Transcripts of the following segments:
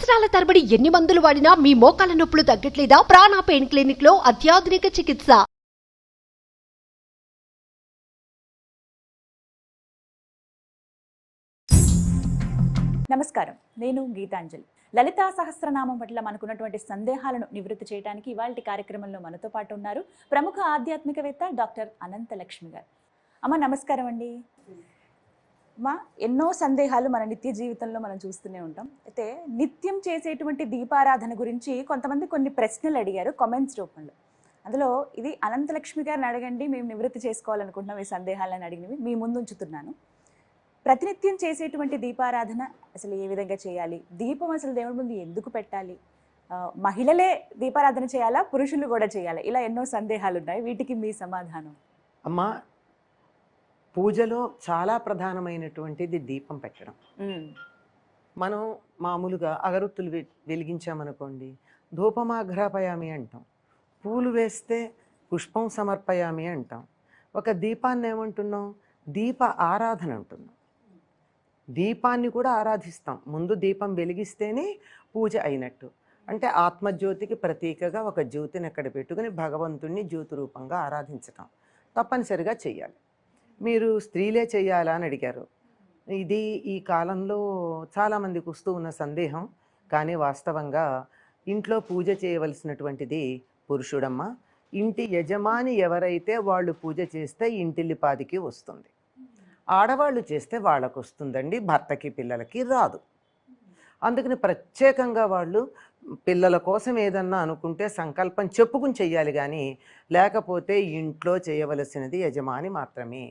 సంవత్సరాల తరబడి ఎన్ని మందులు వాడినా మీ మోకాల నొప్పులు తగ్గట్లేదా? ప్రాణ పెయిన్ క్లినిక్ లో అత్యాధునిక చికిత్స. నమస్కారం, నేను గీతాంజలి. లలితా సహస్రనామం పట్ల మనకున్నటువంటి సందేహాలను నివృత్తి చేయడానికి ఇవాళ కార్యక్రమంలో మనతో పాటు ఉన్నారు ప్రముఖ ఆధ్యాత్మికవేత్త డాక్టర్ అనంతలక్ష్మి గారు. అమ్మ నమస్కారం అండి. అమ్మా, ఎన్నో సందేహాలు మన నిత్య జీవితంలో మనం చూస్తూనే ఉంటాం. అయితే నిత్యం చేసేటువంటి దీపారాధన గురించి కొంతమంది కొన్ని ప్రశ్నలు అడిగారు కామెంట్స్ రూపంలో. అందులో ఇది అనంతలక్ష్మి గారిని అడగండి, మేము నివృత్తి చేసుకోవాలనుకుంటున్నాం ఈ సందేహాలను అడిగినవి మీ ముందు ఉంచుతున్నాను. ప్రతినిత్యం చేసేటువంటి దీపారాధన అసలు ఏ విధంగా చేయాలి? దీపం అసలు దేవుడి ముందు ఎందుకు పెట్టాలి? మహిళలే దీపారాధన చేయాలా, పురుషులు కూడా చేయాలా? ఇలా ఎన్నో సందేహాలు ఉన్నాయి. వీటికి మీ సమాధానం? అమ్మా, పూజలో చాలా ప్రధానమైనటువంటిది దీపం పెట్టడం. మనం మామూలుగా అగరొత్తులు వెలిగించామనుకోండి, ధూపమాఘ్రాపయామి అంటాం. పూలు వేస్తే పుష్పం సమర్పయామి అంటాం. ఒక దీపాన్ని ఏమంటున్నాం? దీప ఆరాధన అంటున్నాం. దీపాన్ని కూడా ఆరాధిస్తాం. ముందు దీపం వెలిగిస్తేనే పూజ అయినట్టు. అంటే ఆత్మజ్యోతికి ప్రతీకగా ఒక జ్యోతిని అక్కడ పెట్టుకుని భగవంతుణ్ణి జ్యోతి రూపంగా ఆరాధించటం తప్పనిసరిగా చెయ్యాలి. మీరు స్త్రీలే చెయ్యాలా అని అడిగారు. ఇది ఈ కాలంలో చాలామందికి వస్తూ ఉన్న సందేహం. కానీ వాస్తవంగా ఇంట్లో పూజ చేయవలసినటువంటిది పురుషుడమ్మ. ఇంటి యజమాని ఎవరైతే వాళ్ళు పూజ చేస్తే ఇంటిల్లిపాదికి వస్తుంది. ఆడవాళ్ళు చేస్తే వాళ్ళకు వస్తుందండి, భర్తకి పిల్లలకి రాదు. అందుకని ప్రత్యేకంగా వాళ్ళు పిల్లల కోసం ఏదన్నా అనుకుంటే సంకల్పం చెప్పుకుని చెయ్యాలి. కానీ లేకపోతే ఇంట్లో చేయవలసినది యజమాని మాత్రమే.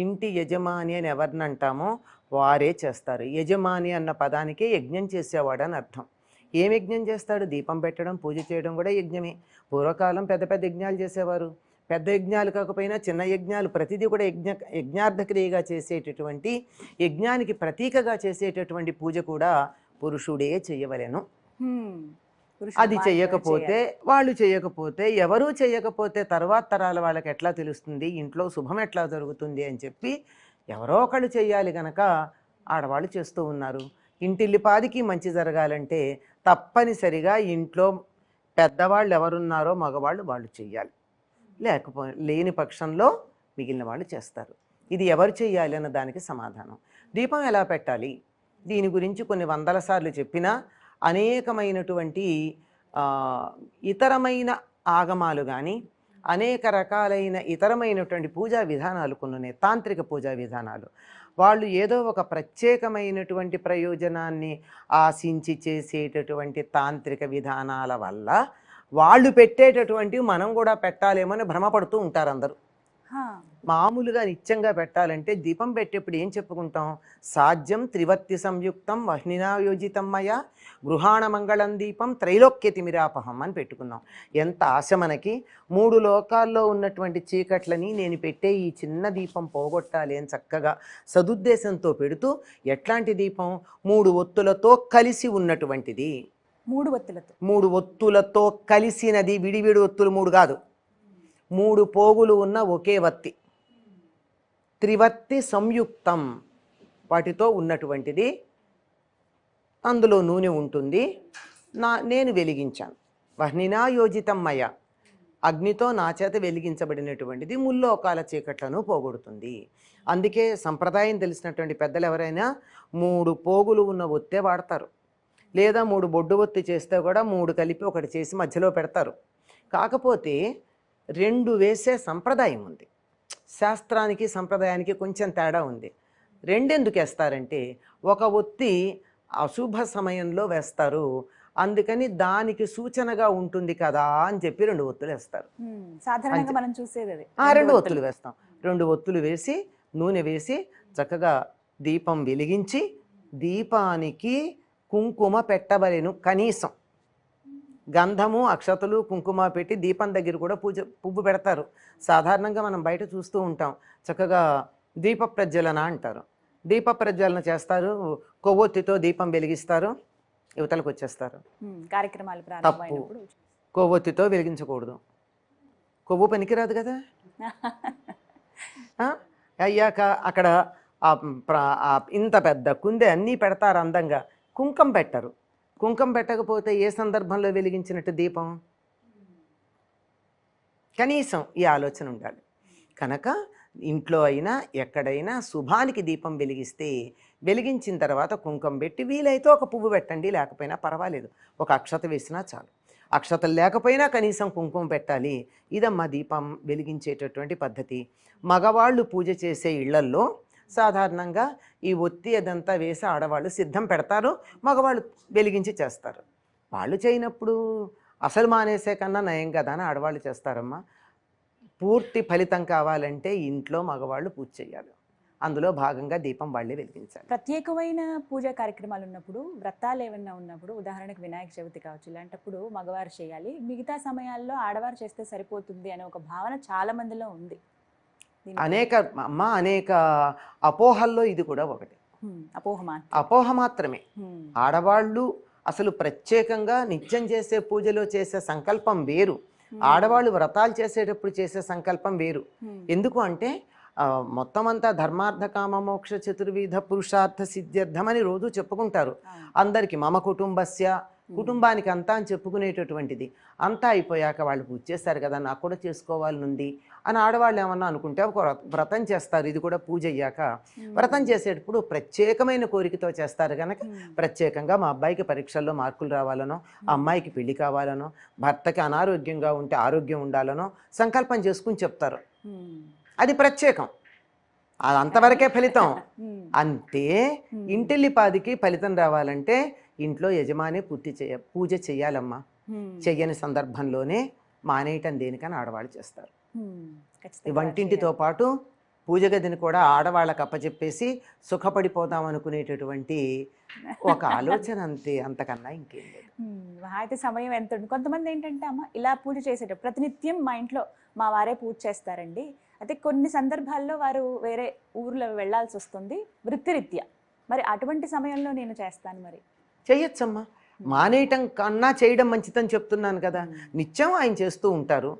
ఇంటి యజమాని అని ఎవరిని అంటామో వారే చేస్తారు. యజమాని అన్న పదానికే యజ్ఞం చేసేవాడు అని అర్థం. ఏం యజ్ఞం చేస్తాడు? దీపం పెట్టడం, పూజ చేయడం కూడా యజ్ఞమే. పూర్వకాలం పెద్ద పెద్ద యజ్ఞాలు చేసేవారు. పెద్ద యజ్ఞాలు కాకపోయినా చిన్న యజ్ఞాలు ప్రతిదీ కూడా యజ్ఞార్థక్రియగా చేసేటటువంటి, యజ్ఞానికి ప్రతీకగా చేసేటటువంటి పూజ కూడా పురుషుడే చేయవలెను. అది చెయ్యకపోతే, వాళ్ళు చేయకపోతే, ఎవరూ చేయకపోతే తర్వాత తరాల వాళ్ళకి ఎట్లా తెలుస్తుంది ఇంట్లో శుభం ఎట్లా జరుగుతుంది అని చెప్పి ఎవరో ఒకళ్ళు చెయ్యాలి. గనక ఆడవాళ్ళు చేస్తూ ఉన్నారు. ఇంటిల్లిపాదికి మంచి జరగాలంటే తప్పనిసరిగా ఇంట్లో పెద్దవాళ్ళు ఎవరున్నారో మగవాళ్ళు వాళ్ళు చెయ్యాలి. లేని పక్షంలో మిగిలిన వాళ్ళు చేస్తారు. ఇది ఎవరు చెయ్యాలి అన్న దానికి సమాధానం. దీపం ఎలా పెట్టాలి దీని గురించి కొన్ని వందల సార్లు చెప్పినా అనేకమైనటువంటి ఇతరమైన ఆగమాలు కానీ అనేక రకాలైన ఇతరమైనటువంటి పూజా విధానాలు కొన్ని ఉన్నాయి. తాంత్రిక పూజా విధానాలు. వాళ్ళు ఏదో ఒక ప్రత్యేకమైనటువంటి ప్రయోజనాన్ని ఆశించి చేసేటటువంటి తాంత్రిక విధానాల వల్ల వాళ్ళు పెట్టేటటువంటివి మనం కూడా పెట్టాలేమని భ్రమపడుతూ ఉంటారు అందరూ. మామూలుగా నిత్యంగా పెట్టాలంటే దీపం పెట్టేప్పుడు ఏం చెప్పుకుంటాం? సాధ్యం త్రివర్తి సంయుక్తం వహ్నినాయోజితం మయా గృహాణ మంగళం దీపం త్రైలోక్యతిమిరాపహం అని పెట్టుకున్నాం. ఎంత ఆశ మనకి! 3 లోకాల్లో ఉన్నటువంటి చీకట్లని నేను పెట్టే ఈ చిన్న దీపం పోగొట్టాలి అని చక్కగా సదుద్దేశంతో పెడుతూ, ఎట్లాంటి దీపం? 3 ఒత్తులతో కలిసి ఉన్నటువంటిది. 3 ఒత్తులతో కలిసినది. విడివిడి ఒత్తులు 3 కాదు, 3 పోగులు ఉన్న ఒకే వత్తి. త్రివర్తి సంయుక్తం, వాటితో ఉన్నటువంటిది. అందులో నూనె ఉంటుంది. నేను వెలిగించాను. వహ్నినా యోజితం మయ, అగ్నితో నా చేత వెలిగించబడినటువంటిది ముల్లోకాల చీకట్లను పోగొడుతుంది. అందుకే సంప్రదాయం తెలిసినటువంటి పెద్దలు ఎవరైనా 3 పోగులు ఉన్న ఒత్తే వాడతారు. లేదా 3 బొడ్డు ఒత్తి చేస్తే కూడా 3 కలిపి ఒకటి చేసి మధ్యలో పెడతారు. కాకపోతే 2 వేసే సంప్రదాయం ఉంది. శాస్త్రానికి సంప్రదాయానికి కొంచెం తేడా ఉంది. 2 ఎందుకు వేస్తారంటే, ఒక ఒత్తి అశుభ సమయంలో వేస్తారు, అందుకని దానికి సూచనగా ఉంటుంది కదా అని చెప్పి 2 ఒత్తులు వేస్తారు. సాధారణంగా మనం చూసేది 2 ఒత్తులు వేస్తాం. 2 ఒత్తులు వేసి నూనె వేసి చక్కగా దీపం వెలిగించి, దీపానికి కుంకుమ పెట్టవలెను. కనీసం గంధము, అక్షతలు, కుంకుమ పెట్టి దీపం దగ్గర కూడా పువ్వు పెడతారు. సాధారణంగా మనం బయట చూస్తూ ఉంటాం. చక్కగా దీప ప్రజ్వలన అంటారు. దీప ప్రజ్వలన చేస్తారు, కొవ్వొత్తితో దీపం వెలిగిస్తారు, యువతలకు వచ్చేస్తారు. కార్యక్రమాలు తప్పు. కొవ్వొత్తితో వెలిగించకూడదు. కొవ్వు పనికిరాదు కదా. అయ్యాక అక్కడ ఇంత పెద్ద కుందే అన్నీ పెడతారు అందంగా, కుంకం పెట్టరు. కుంకుమ పెట్టకపోతే ఏ సందర్భంలో వెలిగించినట్టు దీపం? కనీసం ఈ ఆలోచన ఉండాలి. కనుక ఇంట్లో అయినా ఎక్కడైనా శుభానికి దీపం వెలిగిస్తే వెలిగించిన తర్వాత కుంకుమ పెట్టి వీలైతే ఒక పువ్వు పెట్టండి, లేకపోయినా పర్వాలేదు, ఒక అక్షత వేసినా చాలు. అక్షతలు లేకపోయినా కనీసం కుంకుమ పెట్టాలి. ఇదమ్మా దీపం వెలిగించేటటువంటి పద్ధతి. మగవాళ్ళు పూజ చేసే ఇళ్లల్లో సాధారణంగా ఈ ఒత్తి అదంతా వేసి ఆడవాళ్ళు సిద్ధం పెడతారు, మగవాళ్ళు వెలిగించి చేస్తారు. వాళ్ళు చేయనప్పుడు అసలు మానేసే కన్నా నయం కదా అని ఆడవాళ్ళు చేస్తారమ్మా. పూర్తి ఫలితం కావాలంటే ఇంట్లో మగవాళ్ళు పూజ చేయాలి, అందులో భాగంగా దీపం వాళ్ళే వెలిగించాలి. ప్రత్యేకమైన పూజా కార్యక్రమాలు ఉన్నప్పుడు, వ్రతాలు ఏమన్నా ఉన్నప్పుడు, ఉదాహరణకు వినాయక చవితి కావచ్చు, ఇలాంటప్పుడు మగవారు చేయాలి, మిగతా సమయాల్లో ఆడవారు చేస్తే సరిపోతుంది అనే ఒక భావన చాలా మందిలో ఉంది. అనేక అపోహల్లో ఇది కూడా ఒకటి. అపోహ మాత్రమే. ఆడవాళ్ళు అసలు ప్రత్యేకంగా నిత్యం చేసే పూజలో చేసే సంకల్పం వేరు, ఆడవాళ్ళు వ్రతాలు చేసేటప్పుడు చేసే సంకల్పం వేరు. ఎందుకు అంటే మొత్తం అంతా ధర్మార్థ కామ మోక్ష చతుర్విధ పురుషార్థ సిద్ధ్యర్థం అని రోజు చెప్పుకుంటారు. అందరికి మమ కుటుంబస్య, కుటుంబానికి అంతా అని చెప్పుకునేటటువంటిది. అంతా అయిపోయాక వాళ్ళు పూజ చేస్తారు కదా, నాకు కూడా చేసుకోవాలనుంది అని ఆడవాళ్ళు ఏమన్నా అనుకుంటే ఒక వ్రతం చేస్తారు. ఇది కూడా పూజ అయ్యాక వ్రతం చేసేటప్పుడు ప్రత్యేకమైన కోరికతో చేస్తారు కనుక ప్రత్యేకంగా మా అబ్బాయికి పరీక్షల్లో మార్కులు రావాలనో, అమ్మాయికి పెళ్లి కావాలనో, భర్తకి అనారోగ్యంగా ఉంటే ఆరోగ్యం ఉండాలనో సంకల్పం చేసుకుని చెప్తారు. అది ప్రత్యేకం, అది అంతవరకే ఫలితం. అంతే ఇంటిల్లిపాదికి ఫలితం రావాలంటే ఇంట్లో యజమాని పూజ చెయ్యాలమ్మా. చెయ్యని సందర్భంలోనే మానేయటం దేనికని ఆడవాళ్ళు చేస్తారు. వంటింటితో పాటు పూజ గదిని కూడా ఆడవాళ్ళకి అప్పచెప్పేసి సుఖపడిపోదాం అనుకునేటటువంటి ఒక ఆలోచన, అంతే, అంతకన్నా ఇంకేం లేదు. అయితే సమయం ఎంత ఉంది. కొంతమంది ఏంటంటే అమ్మ ఇలా పూజ చేసేటప్పుడు ప్రతినిత్యం మా ఇంట్లో మా వారే పూజ చేస్తారండి, అయితే కొన్ని సందర్భాల్లో వారు వేరే ఊర్లో వెళ్లాల్సి వస్తుంది వృత్తిరీత్యా, మరి అటువంటి సమయంలో నేను చేస్తాను. మరి చెయ్యొచ్చమ్మా, మానేయటం కన్నా చేయడం మంచిదని చెప్తున్నాను కదా. నిత్యం ఆయన చేస్తూ ఉంటారు,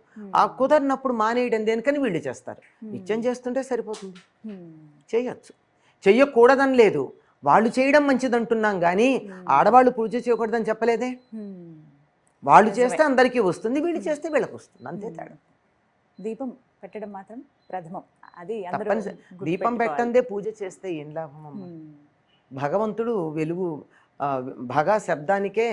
ఆ కుదరినప్పుడు మానేయడం దేనికని వీళ్ళు చేస్తారు. నిత్యం చేస్తుంటే సరిపోతుంది, చేయొచ్చు. చెయ్యకూడదని లేదు, వాళ్ళు చేయడం మంచిది అంటున్నాం కానీ ఆడవాళ్ళు పూజ చేయకూడదని చెప్పలేదే. వాళ్ళు చేస్తే అందరికీ వస్తుంది, వీళ్ళు చేస్తే వీళ్ళకి వస్తుంది, అంతే తేడా. దీపం పెట్టడం మాత్రం ప్రథమం, అది దీపం పెట్టందే పూజ చేస్తే ఏం లాభం అమ్మ. భగవంతుడు వెలుగు, భగ శబ్దానికే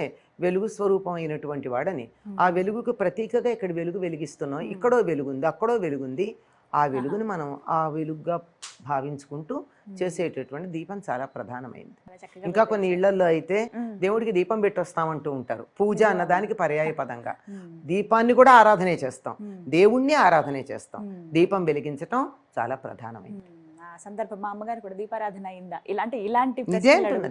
వెలుగు స్వరూపం అయినటువంటి వాడని, ఆ వెలుగుకు ప్రతీకగా ఇక్కడ వెలుగు వెలిగిస్తున్నాం. ఇక్కడో వెలుగుంది, అక్కడో వెలుగుంది, ఆ వెలుగుని మనం ఆ వెలుగుగా భావించుకుంటూ చేసేటటువంటి దీపం చాలా ప్రధానమైంది. ఇంకా కొన్ని ఇళ్లలో అయితే దేవుడికి దీపం పెట్టొస్తామంటూ ఉంటారు. పూజ అన్నదానికి పర్యాయ పదంగా దీపాన్ని కూడా ఆరాధనే చేస్తాం, దేవుణ్ణి ఆరాధనే చేస్తాం. దీపం వెలిగించటం చాలా ప్రధానమైంది. సందర్భం మా అమ్మగారు కూడా దీపారాధన అయిందా ఇలాంటి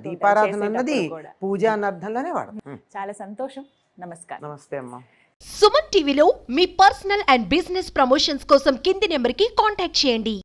దీపారాధన అన్నది పూజ అన్న అర్థంలోనే వాడతాం. చాలా సంతోషం. నమస్కారం. నమస్తే అమ్మా. సుమన్ టీవీలో మీ పర్సనల్ అండ్ బిజినెస్ ప్రమోషన్స్ కోసం కింది నెంబర్కి కాంటాక్ట్ చేయండి.